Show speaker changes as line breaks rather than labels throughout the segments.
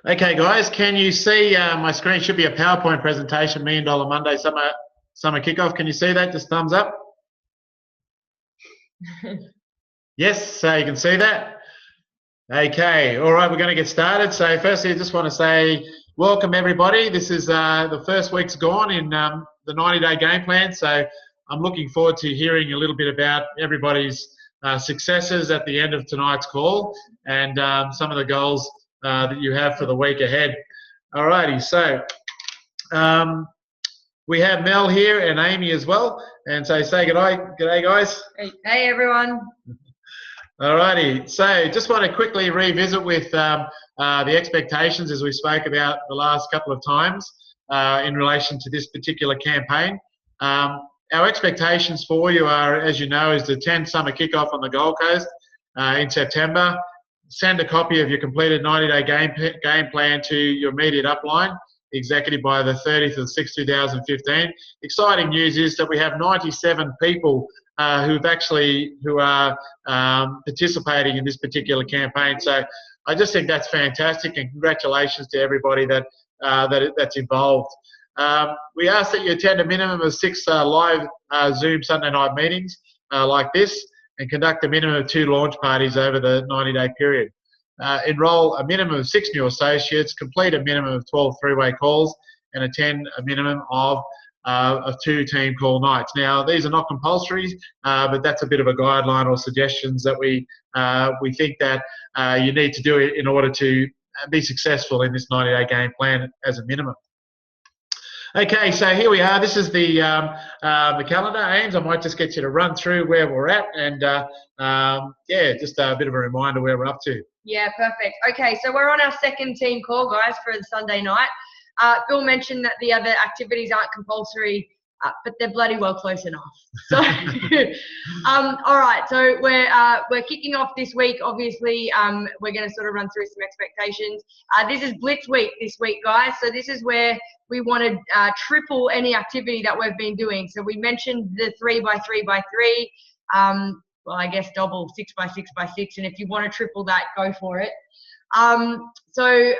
Okay, guys, can you see my screen? Should be a PowerPoint presentation, $1 Million Monday summer kickoff. Can you see that? Just thumbs up. Yes, so you can see that. Okay, all right, we're going to get started. So firstly, I just want to say welcome everybody. This is the first week's gone in the 90-day game plan. So I'm looking forward to hearing a little bit about everybody's successes at the end of tonight's call and some of the goals that you have for the week ahead. All righty, so we have Mel here and Amy as well. And so say g'day guys.
Hey everyone.
Alrighty, so just want to quickly revisit with the expectations as we spoke about the last couple of times in relation to this particular campaign. Our expectations for you are, as you know, is the 10 summer kickoff on the Gold Coast in September. Send a copy of your completed 90-day game plan to your immediate upline executive by the 30th of 6, 2015. Exciting news is that we have 97 people who are participating in this particular campaign. So I just think that's fantastic, and congratulations to everybody that's involved. We ask that you attend a minimum of 6 live Zoom Sunday night meetings like this, and conduct a minimum of 2 launch parties over the 90-day period. Enroll a minimum of 6 new associates, complete a minimum of 12 three-way calls, and attend a minimum of 2 team call nights. Now, these are not compulsory, but that's a bit of a guideline or suggestions that we think that you need to do in order to be successful in this 90-day game plan as a minimum. Okay, so here we are. This is the calendar. Ames, I might just get you to run through where we're at and, yeah, just a bit of a reminder where we're up to.
Yeah, perfect. Okay, so we're on our second team call, guys, for the Sunday night. Bill mentioned that the other activities aren't compulsory, but they're bloody well close enough. So, all right. So we're kicking off this week. Obviously, we're going to sort of run through some expectations. This is Blitz Week this week, guys. So this is where we want to triple any activity that we've been doing. So we mentioned the 3x3x3. Well, I guess double 6x6x6. And if you want to triple that, go for it. So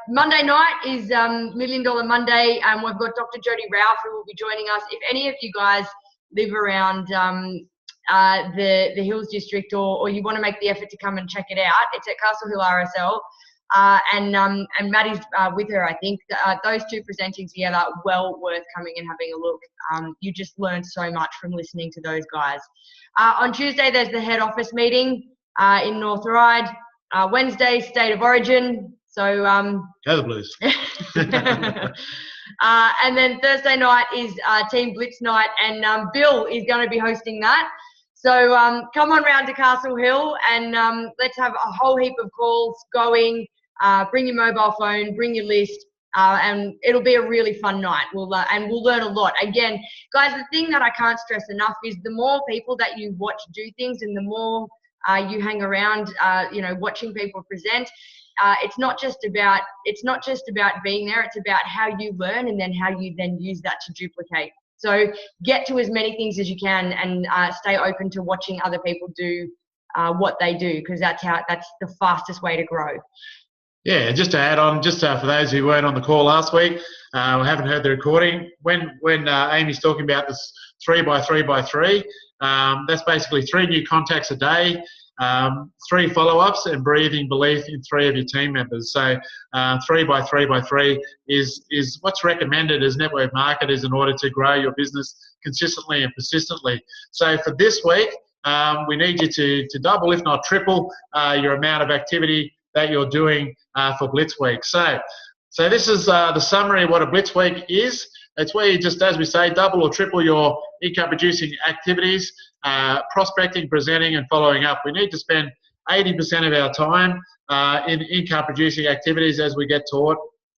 Monday night is $1 Million Monday, and we've got Dr. Jody Ralph who will be joining us. If any of you guys live around the Hills District, or you want to make the effort to come and check it out, it's at Castle Hill RSL, and Maddie's with her, I think. Those 2 presenting together, well worth coming and having a look. You just learn so much from listening to those guys. On Tuesday, there's the head office meeting in North Ryde. Wednesday, State of Origin. So
go the Blues.
And then Thursday night is Team Blitz night, and Bill is going to be hosting that. So come on round to Castle Hill, and let's have a whole heap of calls going. Bring your mobile phone, bring your list, and it'll be a really fun night. We'll learn a lot. Again, guys, the thing that I can't stress enough is the more people that you watch do things, and the more you hang around, watching people present. It's not just about being there. It's about how you learn, and then how you then use that to duplicate. So get to as many things as you can, and stay open to watching other people do what they do, because that's the fastest way to grow.
Yeah, just to add on, just for those who weren't on the call last week, haven't heard the recording, when Amy's talking about this 3x3x3, that's basically 3 new contacts a day, 3 follow-ups, and breathing belief in 3 of your team members. So 3x3x3 is what's recommended as network marketers in order to grow your business consistently and persistently. So for this week, we need you to double, if not triple, your amount of activity that you're doing for Blitz Week. So this is the summary of what a Blitz Week is. It's where you just, as we say, double or triple your income-producing activities, prospecting, presenting, and following up. We need to spend 80% of our time in income-producing activities, as we get taught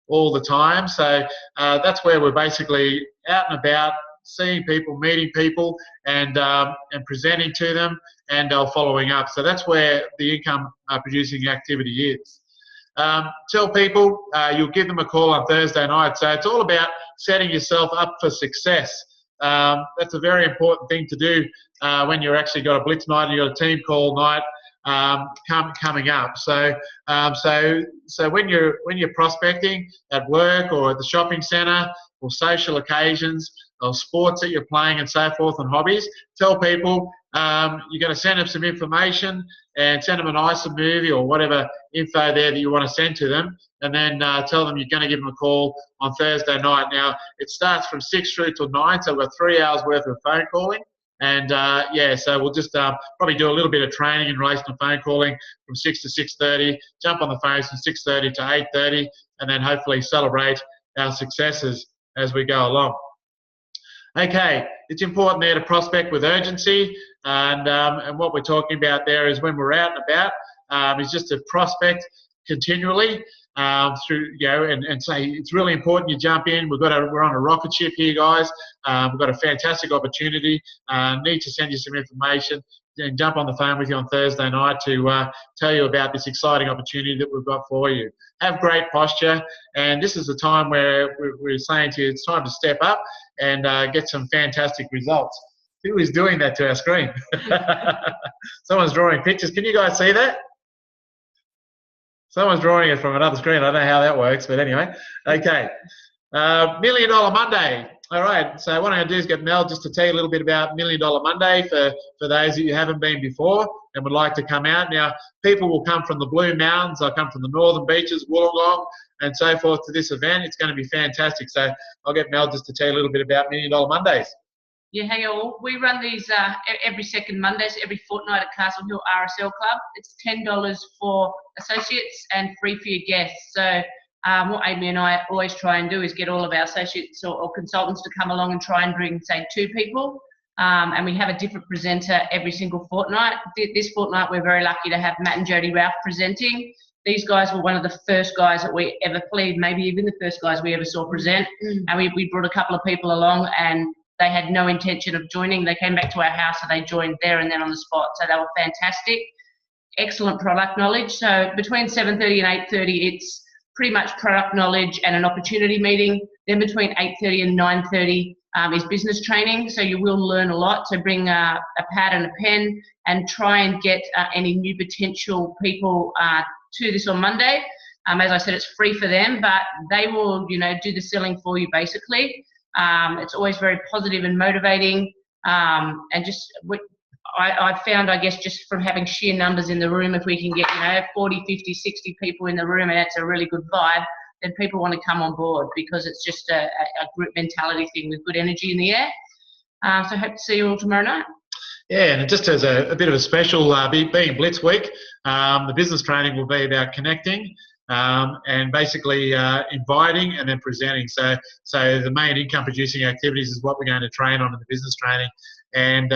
all the time. So that's where we're basically out and about, seeing people, meeting people, and presenting to them, and following up. So that's where the income-producing activity is. Tell people you'll give them a call on Thursday night. So it's all about setting yourself up for success. That's a very important thing to do when you're actually got a Blitz night and you've got a team call night. coming up. So when you're prospecting at work or at the shopping centre or social occasions or sports that you're playing and so forth and hobbies, tell people you're going to send them some information and send them an ISA movie or whatever info there that you want to send to them, and then tell them you're going to give them a call on Thursday night. Now, it starts from 6 through till 9, so we've got 3 hours worth of phone calling. And so we'll just probably do a little bit of training in relation to phone calling from 6 to 6:30, jump on the phones from 6:30 to 8:30, and then hopefully celebrate our successes as we go along. Okay, it's important there to prospect with urgency, and what we're talking about there is when we're out and about, is just to prospect continually through, and say it's really important you jump in. We're on a rocket ship here, guys. We've got a fantastic opportunity. Need to send you some information and jump on the phone with you on Thursday night to tell you about this exciting opportunity that we've got for you. Have great posture, and this is the time where we're saying to you it's time to step up and get some fantastic results. Who is doing that to our screen? Someone's drawing pictures. Can you guys see that? Someone's drawing it from another screen. I don't know how that works, but anyway. Okay. $1 Million Monday. All right. So what I'm going to do is get Mel just to tell you a little bit about $1 Million Monday for those of you who haven't been before and would like to come out. Now, people will come from the Blue Mountains. They'll come from the northern beaches, Wollongong, and so forth to this event. It's going to be fantastic. So I'll get Mel just to tell you a little bit about $1 Million Mondays.
Yeah, hey all. We run these every second Mondays, every fortnight at Castle Hill RSL Club. It's $10 for associates and free for your guests. So what Amy and I always try and do is get all of our associates or consultants to come along and try and bring, say, 2 people. And we have a different presenter every single fortnight. This fortnight, we're very lucky to have Matt and Jody Ralph presenting. These guys were one of the first guys that we ever played, maybe even the first guys we ever saw present. And we brought a couple of people along, and they had no intention of joining. They came back to our house and they joined there and then on the spot. So they were fantastic. Excellent product knowledge. So between 7:30 and 8:30, it's pretty much product knowledge and an opportunity meeting. Then between 8:30 and 9:30 is business training. So you will learn a lot. So bring a pad and a pen and try and get any new potential people to this on Monday. As I said, it's free for them, but they will, do the selling for you basically. It's always very positive and motivating, and just I found, I guess, just from having sheer numbers in the room, if we can get 40, 50, 60 people in the room and it's a really good vibe, then people want to come on board because it's just a group mentality thing with good energy in the air. So hope to see you all tomorrow night.
Yeah, and just as a bit of a special, being Blitz Week, the business training will be about connecting. And basically inviting and then presenting. So the main income producing activities is what we're going to train on in the business training. And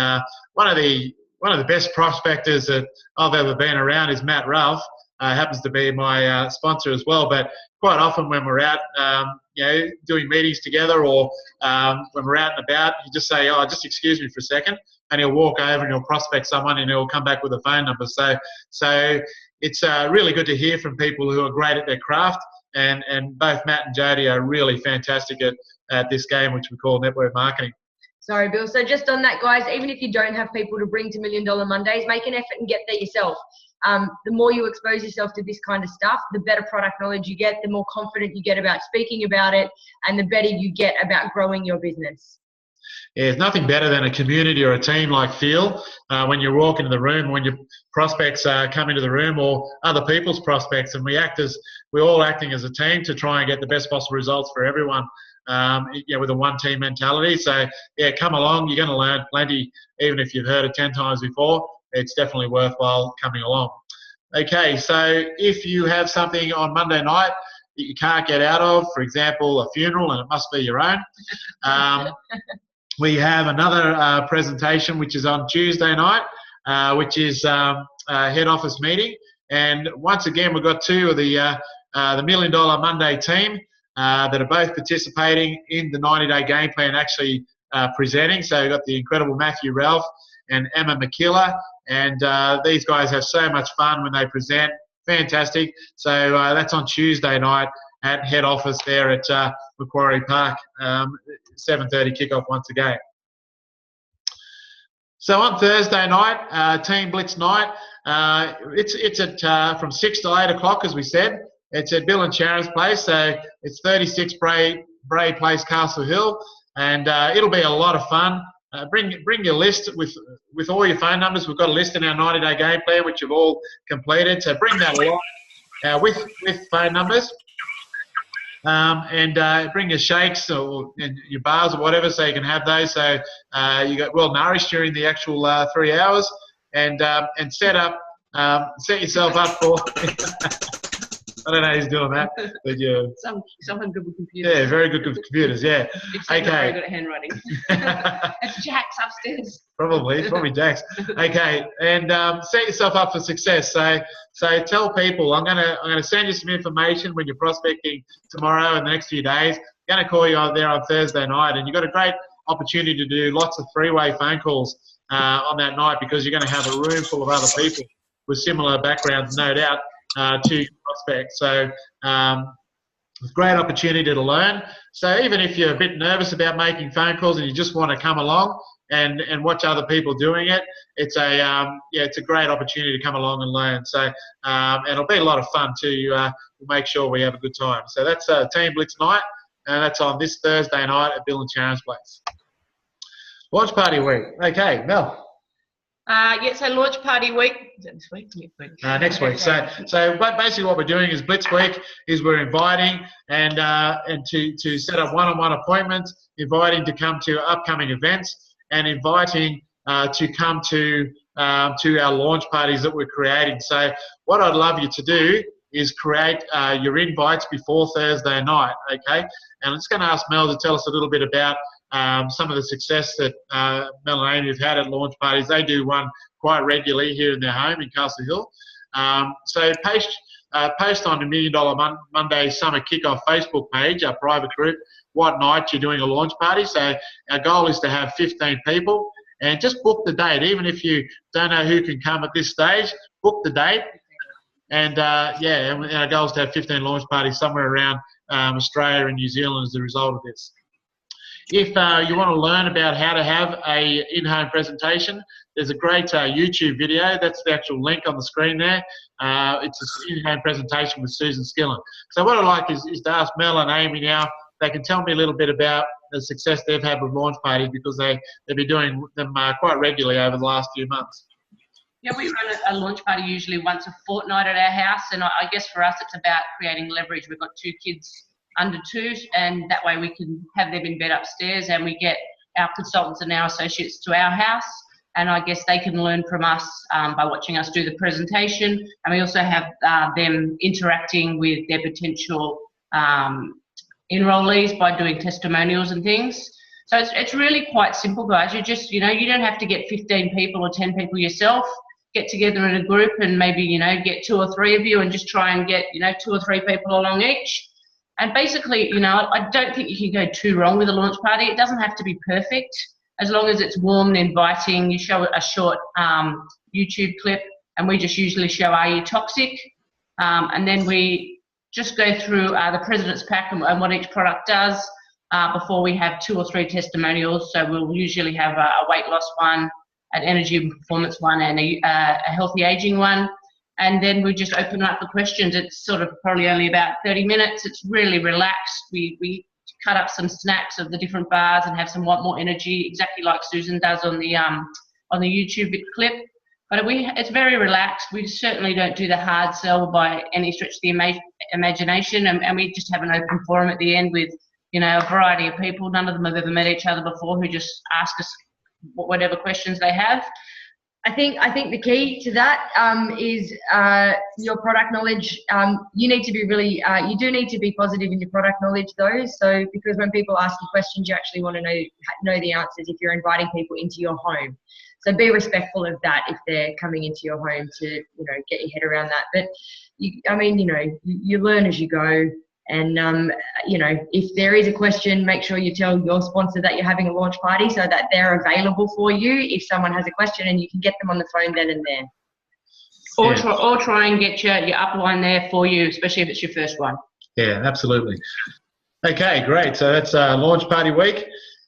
one of the best prospectors that I've ever been around is Matt Ralph. Happens to be my sponsor as well. But quite often when we're out, doing meetings together, or when we're out and about, you just say, "Oh, just excuse me for a second," and he'll walk over and he'll prospect someone and he'll come back with a phone number. So it's really good to hear from people who are great at their craft, and both Matt and Jody are really fantastic at this game, which we call network marketing.
Sorry, Bill. So just on that, guys, even if you don't have people to bring to $1 Million Mondays, make an effort and get there yourself. The more you expose yourself to this kind of stuff, the better product knowledge you get, the more confident you get about speaking about it, and the better you get about growing your business.
Yeah, there's nothing better than a community or a team-like feel when you walk into the room, when your prospects come into the room, or other people's prospects, and we're all acting as a team to try and get the best possible results for everyone. With a one-team mentality. So yeah, come along. You're going to learn plenty, even if you've heard it 10 times before. It's definitely worthwhile coming along. Okay, so if you have something on Monday night that you can't get out of, for example, a funeral, and it must be your own. We have another presentation which is on Tuesday night, which is head office meeting. And once again, we've got 2 of the $1 Million Monday team that are both participating in the 90-day game plan, actually presenting. So we've got the incredible Matthew Ralph and Emma McKillah. And these guys have so much fun when they present. Fantastic. So that's on Tuesday night at head office there at Macquarie Park, 7:30 kickoff once again. So on Thursday night, Team Blitz night, it's at from 6 to 8 o'clock, as we said. It's at Bill and Sharon's place, so it's 36 Bray Place, Castle Hill, and it'll be a lot of fun. Bring your list with all your phone numbers. We've got a list in our 90-day game plan, which you've all completed. So bring that along with phone numbers, and bring your shakes or your bars or whatever, so you can have those. So you got well nourished during the actual 3 hours, and set yourself up for. I don't know who's doing that, but yeah.
Someone good with computers.
Yeah, very good with computers. Yeah.
Okay. Not very good at handwriting. It's Jack's upstairs.
Probably Jack's. Okay, and set yourself up for success. So tell people I'm gonna send you some information when you're prospecting tomorrow and the next few days. I'm gonna call you out there on Thursday night, and you've got a great opportunity to do lots of three-way phone calls on that night, because you're going to have a room full of other people with similar backgrounds, no doubt, to your prospect. So great opportunity to learn. So even if you're a bit nervous about making phone calls and you just want to come along and watch other people doing it, it's a great opportunity to come along and learn. So and it'll be a lot of fun too. We'll make sure we have a good time. So that's Team Blitz night, and that's on this Thursday night at Bill and Sharon's place. Launch party week. Okay, Mel.
So launch party week. Is that this week?
Next week. So basically what we're doing is Blitz week is we're inviting and to set up one-on-one appointments, inviting to come to upcoming events, and inviting to come to our launch parties that we're creating. So what I'd love you to do is create your invites before Thursday night, okay? And I'm just going to ask Mel to tell us a little bit about some of the success that Mel and Amy have had at launch parties. They do one quite regularly here in their home in Castle Hill. So post on the $1 Million Monday Summer Kickoff Facebook page, our private group, what night you're doing a launch party. So our goal is to have 15 people, and just book the date. Even if you don't know who can come at this stage, book the date. And and our goal is to have 15 launch parties somewhere around Australia and New Zealand as a result of this. If you want to learn about how to have a in-home presentation, there's a great YouTube video. That's the actual link on the screen there. It's an in-home presentation with Susan Skillen. So what I'd like is to ask Mel and Amy now. They can tell me a little bit about the success they've had with launch parties, because they've been doing them quite regularly over the last few months.
Yeah, we run a launch party usually once a fortnight at our house, and I guess for us it's about creating leverage. We've got 2 kids under 2, and that way we can have them in bed upstairs, and we get our consultants and our associates to our house, and I guess they can learn from us by watching us do the presentation, and we also have them interacting with their potential enrollees by doing testimonials and things. So it's really quite simple, guys. You just, you don't have to get 15 people or 10 people yourself. Get together in a group and maybe, get 2 or 3 of you and just try and get, 2 or 3 people along each. And basically, I don't think you can go too wrong with a launch party. It doesn't have to be perfect. As long as it's warm and inviting, you show a short YouTube clip, and we just usually show Are You Toxic? And then we just go through the President's Pack and what each product does before we have 2 or 3 testimonials. So we'll usually have a weight loss one, an energy and performance one, and a healthy aging one. And then we just open up the questions. It's sort of probably only about 30 minutes. It's really relaxed. We cut up some snacks of the different bars and have some Want More Energy, exactly like Susan does on the YouTube clip. But it's very relaxed. We certainly don't do the hard sell by any stretch of the imagination. And we just have an open forum at the end with, a variety of people. None of them have ever met each other before, who just ask us whatever questions they have.
I think the key to that is your product knowledge. You need to be really, you do need to be positive in your product knowledge though. So because when people ask you questions, you actually want to know the answers if you're inviting people into your home. So be respectful of that if they're coming into your home to, get your head around that. But you learn as you go. And, if there is a question, make sure you tell your sponsor that you're having a launch party so that they're available for you if someone has a question, and you can get them on the phone then and there.
Or try and get your upline there for you, especially if it's your first one.
Yeah, absolutely. Okay, great. So that's launch party week.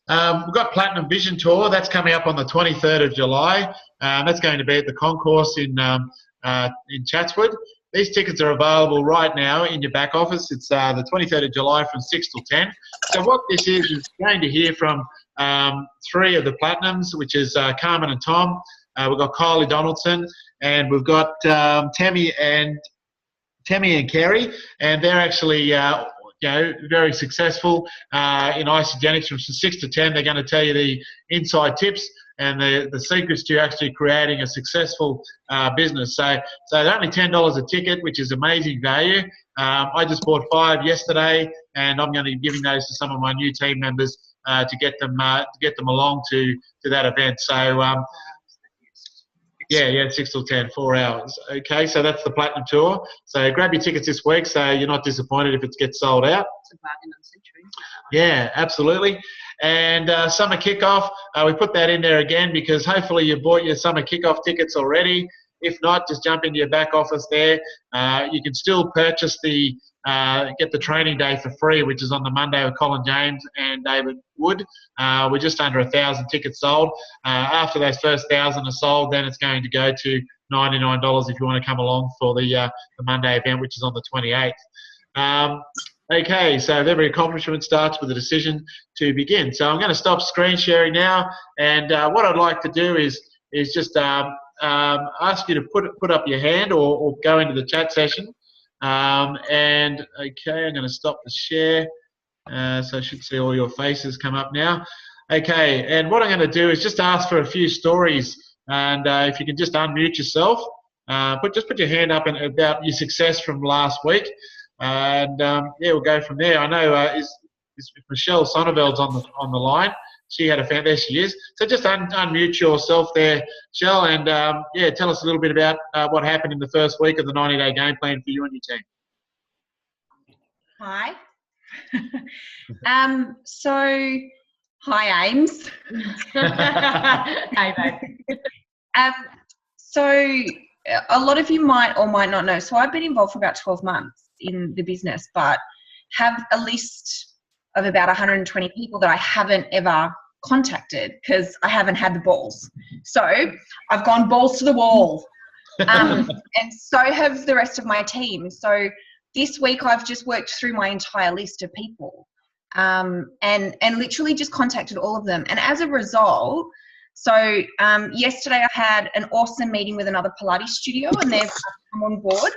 We've got Platinum Vision Tour. That's coming up on the 23rd of July. That's going to be at the Concourse in Chatswood. These tickets are available right now in your back office. It's the 23rd of July from 6 till 10. So what this is going to hear from three of the Platinums, which is Carmen and Tom. We've got Kylie Donaldson, and we've got Tammy and Kerry, and they're actually very successful in Isagenix from 6 to 10. They're going to tell you the inside tips and the secrets to actually creating a successful business. So they're only $10 a ticket, which is amazing value. I just bought 5 yesterday, and I'm going to be giving those to some of my new team members to get them along to that event. So. 6 till 10, 4 hours. Okay, so that's the Platinum Tour. So grab your tickets this week so you're not disappointed if it gets sold out.
It's a bargain on Century.
Yeah, absolutely. And Summer Kickoff, we put that in there again because hopefully you bought your Summer Kickoff tickets already. If not, just jump into your back office there. You can still purchase get the training day for free, which is on the Monday with Colin James and David Wood. We're just under 1,000 tickets sold. After those first 1,000 are sold, then it's going to go to $99 if you want to come along for the Monday event, which is on the 28th. Okay, so every accomplishment starts with a decision to begin. So I'm going to stop screen sharing now, and what I'd like to do is just ask you to put up your hand or go into the chat session. And okay, I'm going to stop the share. So I should see all your faces come up now. Okay, and what I'm going to do is just ask for a few stories, and if you can just unmute yourself, just put your hand up about your success from last week, and we'll go from there. I know is Michelle Sonneveld's on the line. She had there she is. So just unmute yourself there, Michelle, and tell us a little bit about what happened in the first week of the 90-day game plan for you and your team.
Hi. Hi, Ames.
Hey, babe.
So a lot of you might or might not know. So I've been involved for about 12 months in the business, but have a list of about 120 people that I haven't ever contacted because I haven't had the balls. So I've gone balls to the wall. And so have the rest of my team. So this week I've just worked through my entire list of people and literally just contacted all of them. And as a result, so yesterday I had an awesome meeting with another Pilates studio and they've come on board.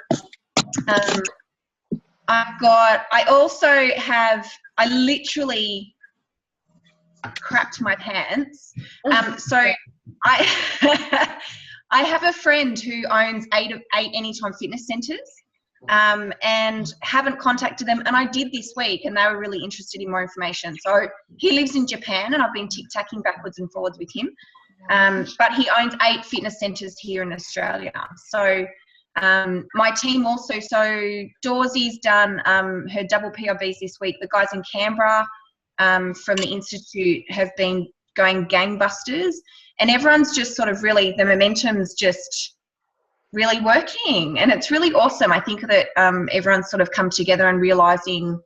I literally crapped my pants. So I have a friend who owns eight Anytime Fitness centers and haven't contacted them. And I did this week and they were really interested in more information. So he lives in Japan and I've been tic-tacking backwards and forwards with him. But he owns 8 fitness centers here in Australia. So my team also, so Dawsey's done her double PIBs this week. The guys in Canberra from the Institute have been going gangbusters, and everyone's just sort of really, the momentum's just really working, and it's really awesome. I think that everyone's sort of come together and realizing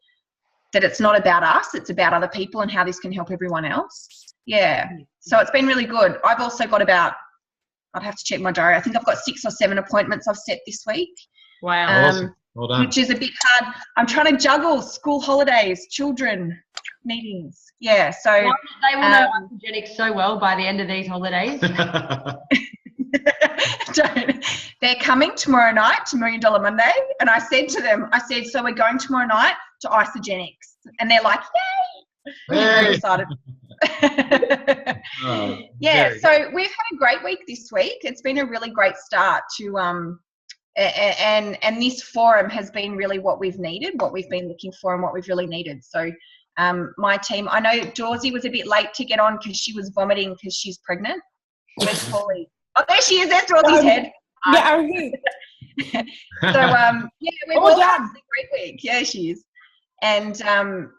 that it's not about us, it's about other people and how this can help everyone else. Yeah, so it's been really good. I've also got I'd have to check my diary. I think I've got 6 or 7 appointments I've set this week.
Wow.
Awesome. Well done.
Which is a bit hard. I'm trying to juggle school holidays, children, meetings. Yeah, so.
They will know Isagenix so well by the end of these holidays.
They're coming tomorrow night to $1 Million Monday. And I said to them, so we're going tomorrow night to Isagenix. And they're like, yay. Very excited. So we've had a great week this week. It's been a really great start to and this forum has been really what we've needed, what we've been looking for and what we've really needed. So my team, I know Dawsey was a bit late to get on because she was vomiting because she's pregnant. Where's Paulie? Oh, there she is. There's Dawsey's head.
Yeah, I'm here.
So we've all had a great week. Yeah, she is. And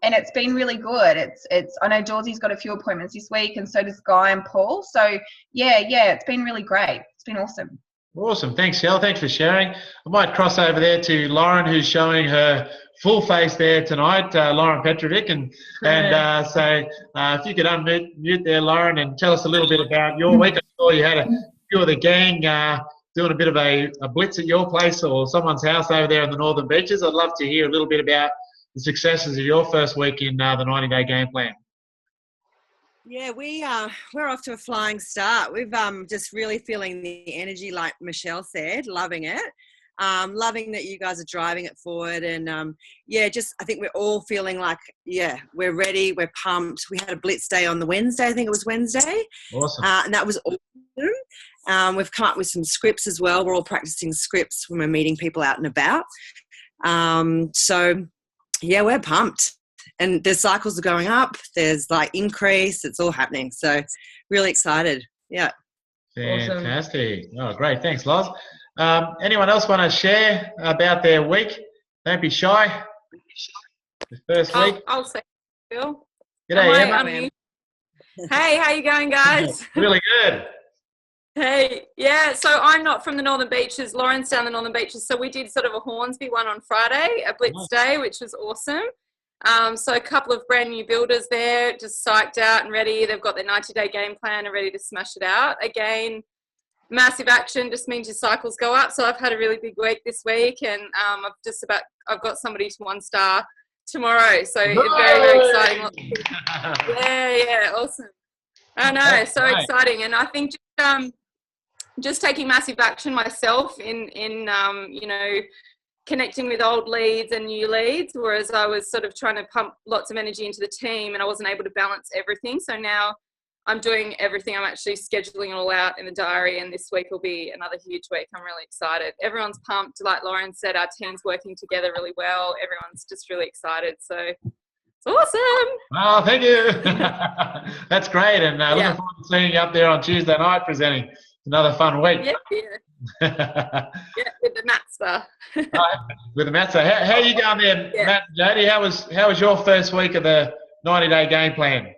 it's been really good. It's I know Dawsey's got a few appointments this week, and so does Guy and Paul. So yeah, it's been really great. It's been awesome.
Awesome. Thanks, Shell. Thanks for sharing. I might cross over there to Lauren, who's showing her full face there tonight, Lauren Petrovic. And so if you could unmute there, Lauren, and tell us a little bit about your week. I saw you had a few of the gang doing a bit of a blitz at your place or someone's house over there in the Northern Beaches. I'd love to hear a little bit about the successes of your first week in the 90-day game plan.
Yeah, we're off to a flying start. We've just really feeling the energy, like Michelle said, loving it. Loving that you guys are driving it forward, and I think we're all feeling like, we're ready, we're pumped. We had a blitz day on the Wednesday, I think it was Wednesday.
Awesome.
And that was awesome. We've come up with some scripts as well. We're all practicing scripts when we're meeting people out and about. We're pumped. And the cycles are going up. There's like increase. It's all happening. So really excited. Yeah.
Fantastic. Awesome. Oh, great. Thanks, Loz. Anyone else want to share about their week? Don't be shy. The first week.
I'll say, Bill.
G'day, Emma.
Hey, how you going, guys?
Really good.
Hey, yeah, so I'm not from the Northern Beaches. Lauren's down the Northern Beaches. So we did sort of a Hornsby one on Friday, a blitz day, which was awesome. So a couple of brand new builders there, just psyched out and ready. They've got their 90-day game plan and ready to smash it out. Again, massive action just means your cycles go up. So I've had a really big week this week, and I've got somebody to 1-star tomorrow. So it's very, very exciting. Yeah, awesome. I know, so exciting. And I think just taking massive action myself in connecting with old leads and new leads, whereas I was sort of trying to pump lots of energy into the team and I wasn't able to balance everything. So now I'm doing everything. I'm actually scheduling it all out in the diary, and this week will be another huge week. I'm really excited. Everyone's pumped. Like Lauren said, our team's working together really well. Everyone's just really excited. So it's awesome.
Oh, thank you. That's great. And looking forward to seeing you up there on Tuesday night presenting. Another fun week.
Yeah, with the Matster.
With the Matster. How are you going there, Matt and Jody? How was your first week of the 90-day game plan?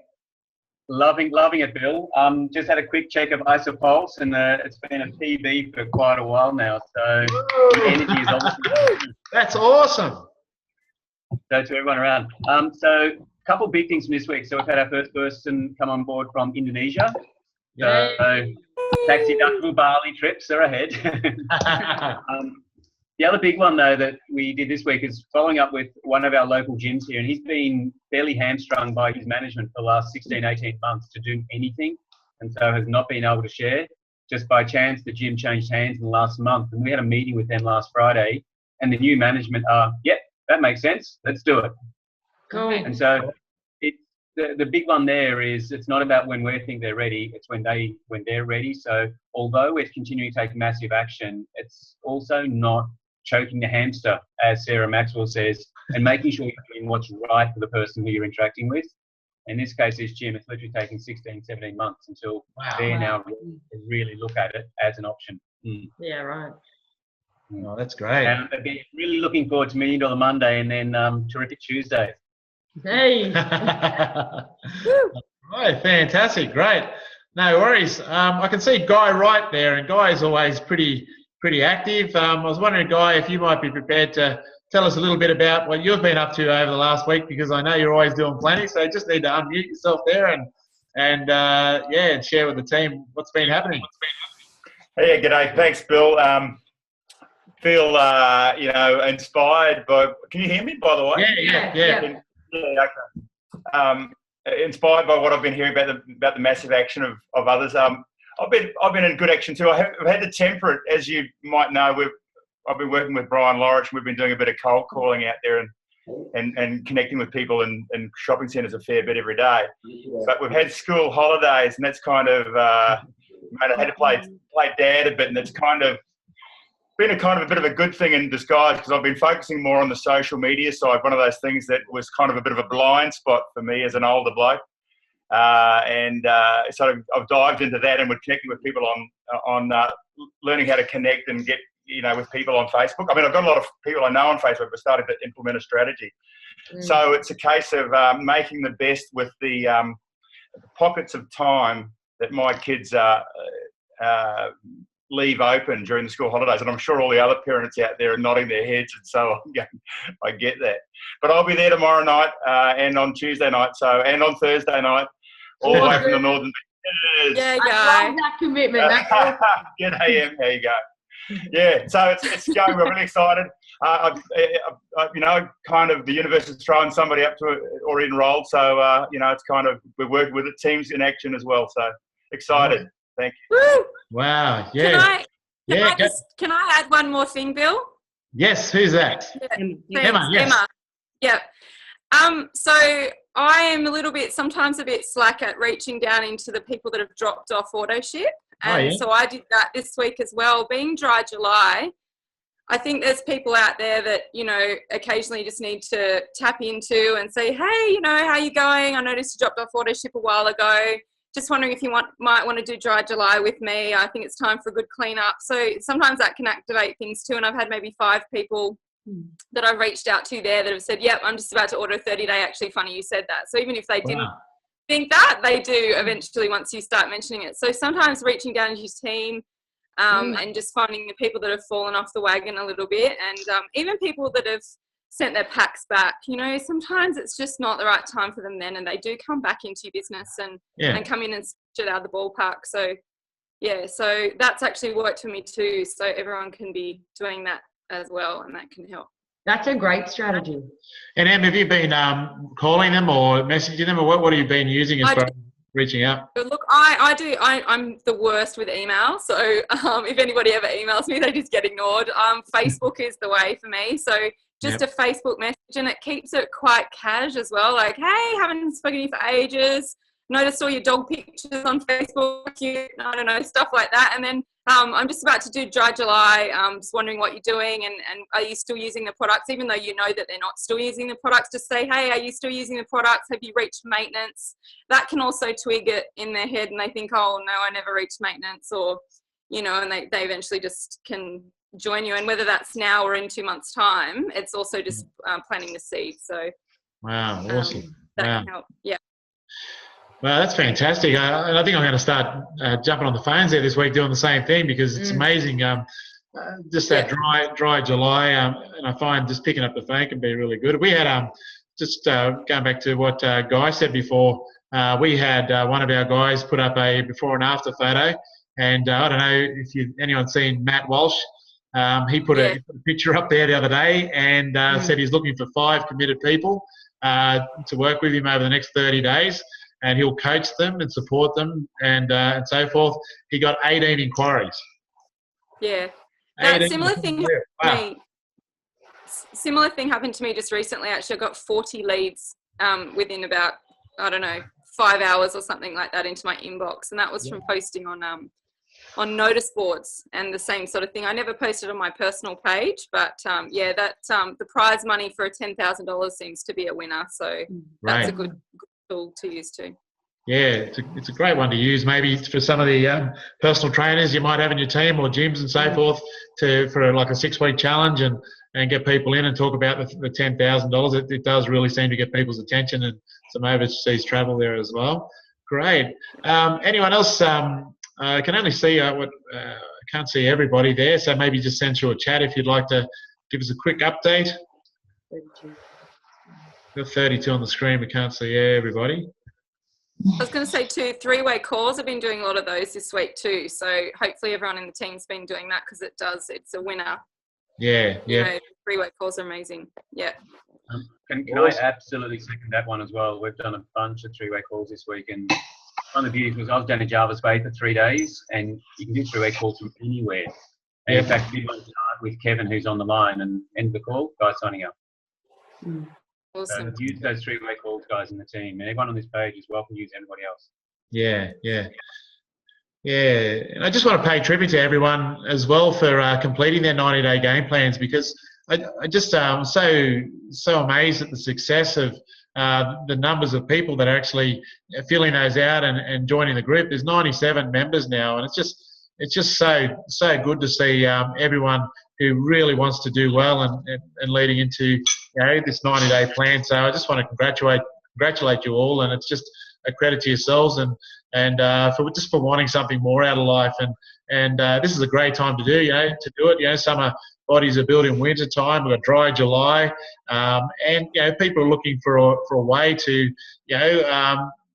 Loving it, Bill. Just had a quick check of Isopulse, and it's been a PB for quite a while now. So the energy is obviously.
That's awesome.
So to everyone around. So a couple of big things from this week. So we've had our first person come on board from Indonesia. So tax deductible Bali trips are ahead. The other big one, though, that we did this week is following up with one of our local gyms here, and he's been fairly hamstrung by his management for the last 16, 18 months to do anything, and so has not been able to share. Just by chance, the gym changed hands in the last month, and we had a meeting with them last Friday, and the new management are, that makes sense, let's do it.
Cool.
And so the big one there is it's not about when we think they're ready, it's when they're ready. So although we're continuing to take massive action, it's also not choking the hamster, as Sarah Maxwell says, and making sure you're doing what's right for the person who you're interacting with. In this case, this gym, it's literally taking 16, 17 months until they now really look at it as an option.
Yeah, right.
Oh, that's great.
And again, really looking forward to $1 Million Monday and then terrific Tuesday.
Hey.
Right, fantastic, great. No worries. I can see Guy right there, and Guy is always pretty active. I was wondering, Guy, if you might be prepared to tell us a little bit about what you've been up to over the last week, because I know you're always doing plenty. So you just need to unmute yourself there and share with the team what's been happening.
Hey, g'day. Thanks, Bill. Feel inspired by. Can you hear me? By the way.
Yeah.
Yeah, okay. Inspired by what I've been hearing about the massive action of others. I've been in good action too. I've had to temper it, as you might know. I've been working with Brian Lorich. We've been doing a bit of cold calling out there and connecting with people in shopping centres a fair bit every day. But we've had school holidays, and that's kind of I had to play dad a bit, and it's kind of been a bit of a good thing in disguise, because I've been focusing more on the social media side. One of those things that was kind of a bit of a blind spot for me as an older bloke. So I've dived into that, and we're connecting with people on learning how to connect and get, with people on Facebook. I mean, I've got a lot of people I know on Facebook, but started to implement a strategy. So it's a case of making the best with the pockets of time that my kids leave open during the school holidays, and I'm sure all the other parents out there are nodding their heads, and so I get that. But I'll be there tomorrow night and on Tuesday night, and on Thursday night, all the way from the Northern Beaches.
Yeah,
I love that commitment. That's awesome.
G'day, Em. How you go? Yeah, so it's going. We're really excited. Kind of the universe is throwing somebody up to it or enrolled, so it's kind of we're working with the teams in action as well. So excited. Thank you.
Woo!
Wow. Yeah.
Can I add one more thing, Bill?
Yes. Who's that?
Yeah.
Emma. Yes.
Emma. Yeah. So I am sometimes a bit slack at reaching down into the people that have dropped off AutoShip. And so I did that this week as well. Being Dry July, I think there's people out there that, occasionally just need to tap into and say, hey, how you going? I noticed you dropped off AutoShip a while ago. Just wondering if you might want to do Dry July with me. I think it's time for a good clean up. So sometimes that can activate things too. And I've had maybe 5 people that I've reached out to there that have said, yep, I'm just about to order a 30-day. Actually, funny you said that. So even if they didn't think that, they do eventually once you start mentioning it. So sometimes reaching down to your team and just finding the people that have fallen off the wagon a little bit, and even people that have sent their packs back, sometimes it's just not the right time for them then, and they do come back into your business and come in and switch it out of the ballpark. So so that's actually worked for me too, so everyone can be doing that as well, and that can help.
That's a great strategy.
And Em, have you been calling them or messaging them, or what have you been using as far as reaching out?
Look, I do. I'm the worst with email. So if anybody ever emails me, they just get ignored. Facebook is the way for me. So just a Facebook message, and it keeps it quite cash as well. Like, hey, haven't spoken to you for ages. Noticed all your dog pictures on Facebook. Cute, I don't know, stuff like that. And then I'm just about to do Dry July. Just wondering what you're doing, and are you still using the products, even though you know that they're not still using the products. Just say, hey, are you still using the products? Have you reached maintenance? That can also twig it in their head, and they think, oh no, I never reached maintenance, or and they eventually just can join you. And whether that's now or in 2 months' time, it's also just planting the seed. So
wow, awesome.
That can help. Yeah.
Well, that's fantastic. I think I'm going to start jumping on the phones there this week doing the same thing, because it's amazing. Just that dry July, and I find just picking up the phone can be really good. We had just going back to what Guy said before. We had one of our guys put up a before and after photo, and I don't know if anyone's seen Matt Walsh. He put a picture up there the other day and said he's looking for 5 committed people to work with him over the next 30 days. And he'll coach them and support them and so forth. He got 18 inquiries.
Yeah. That similar thing happened to me. Similar thing happened to me just recently. Actually, I got 40 leads within about, 5 hours or something like that into my inbox. And that was from posting on notice boards, and the same sort of thing. I never posted on my personal page, but the prize money for $10,000 seems to be a winner. So that's a good tool to use too.
Yeah, it's a great one to use. Maybe for some of the personal trainers you might have in your team or gyms and so forth for like a 6-week challenge and get people in and talk about the $10,000. It does really seem to get people's attention, and some overseas travel there as well. Great. Anyone else? I can only see can't see everybody there, so maybe just send through a chat if you'd like to give us a quick update.
32.
Got 32 on the screen. We can't see everybody.
I was going to say too, 3-way calls. I've been doing a lot of those this week too. So hopefully everyone in the team's been doing that, because it's a winner.
Yeah.
3-way calls are amazing. Yeah.
Can I absolutely second that one as well? We've done a bunch of 3-way calls this week, and one of the beauties was I was down in Jarvis Bay for 3 days, and you can do 3-way calls from anywhere. And in fact, we did one with Kevin, who's on the line, and end the call, guys signing up.
Awesome.
So use those 3-way calls, guys, in the team. And everyone on this page is welcome to use anybody else.
Yeah. And I just want to pay tribute to everyone as well for completing their 90-day game plans, because I just so amazed at the success of the numbers of people that are actually filling those out and joining the group. There's 97 members now, and it's just so good to see everyone who really wants to do well and leading into this 90-day plan. So I just want to congratulate you all, and it's just a credit to yourselves and for wanting something more out of life And this is a great time to do it. Summer bodies are built in winter time. We've got dry July, and people are looking for a way to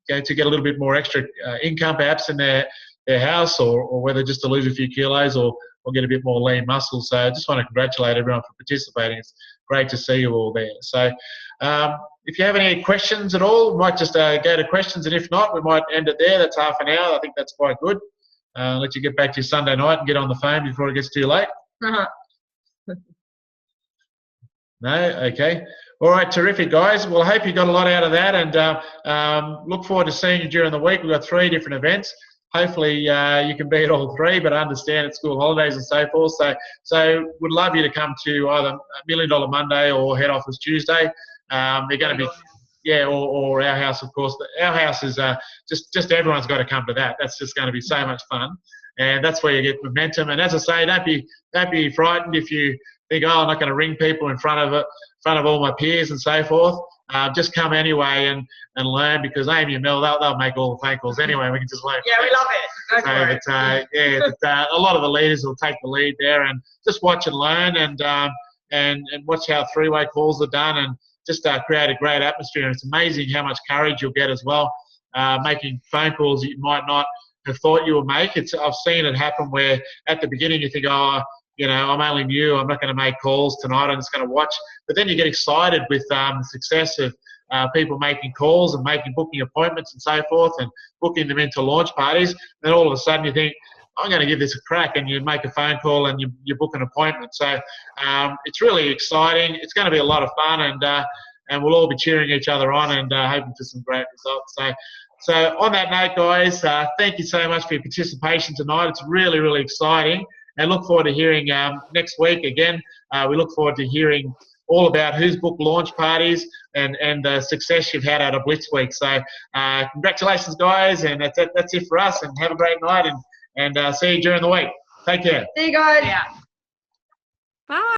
to get a little bit more extra income perhaps in their house, or whether just to lose a few kilos or get a bit more lean muscle. So I just want to congratulate everyone for participating. It's great to see you all there. So if you have any questions at all, we might just go to questions, and if not, we might end it there. That's half an hour. I think that's quite good. Let you get back to your Sunday night and get on the phone before it gets too late. No? Okay. All right, terrific, guys. Well, I hope you got a lot out of that, and look forward to seeing you during the week. We've got 3 different events. Hopefully you can be at all 3, but I understand it's school holidays and so forth. So would love you to come to either $1 Million Monday or Head Office Tuesday. They're going to be, or our house, of course. Our house is just everyone's got to come to that. That's just going to be so much fun, and that's where you get momentum. And as I say, don't be frightened if you think, I'm not going to ring people in front of all my peers and so forth. Just come anyway and learn, because Amy and Mel, they'll make all the phone calls anyway. We can just learn.
Yeah, we love it.
A lot of the leaders will take the lead there, and just watch and learn, and watch how 3-way calls are done, and just create a great atmosphere. And it's amazing how much courage you'll get as well, making phone calls that you might not have thought you would make. I've seen it happen where at the beginning you think, I'm only new, I'm not going to make calls tonight, I'm just going to watch. But then you get excited with the success of people making calls and booking appointments and so forth, and booking them into launch parties. Then all of a sudden you think, I'm going to give this a crack, and you make a phone call and you book an appointment. So it's really exciting. It's going to be a lot of fun, and we'll all be cheering each other on and hoping for some great results. So on that note, guys, thank you so much for your participation tonight. It's really, really exciting. And look forward to hearing next week again. We look forward to hearing all about who's booked launch parties and the success you've had out of Blitz Week. So congratulations, guys, and that's it for us. And have a great night, and see you during the week. Take care.
See you guys.
Yeah.
Bye.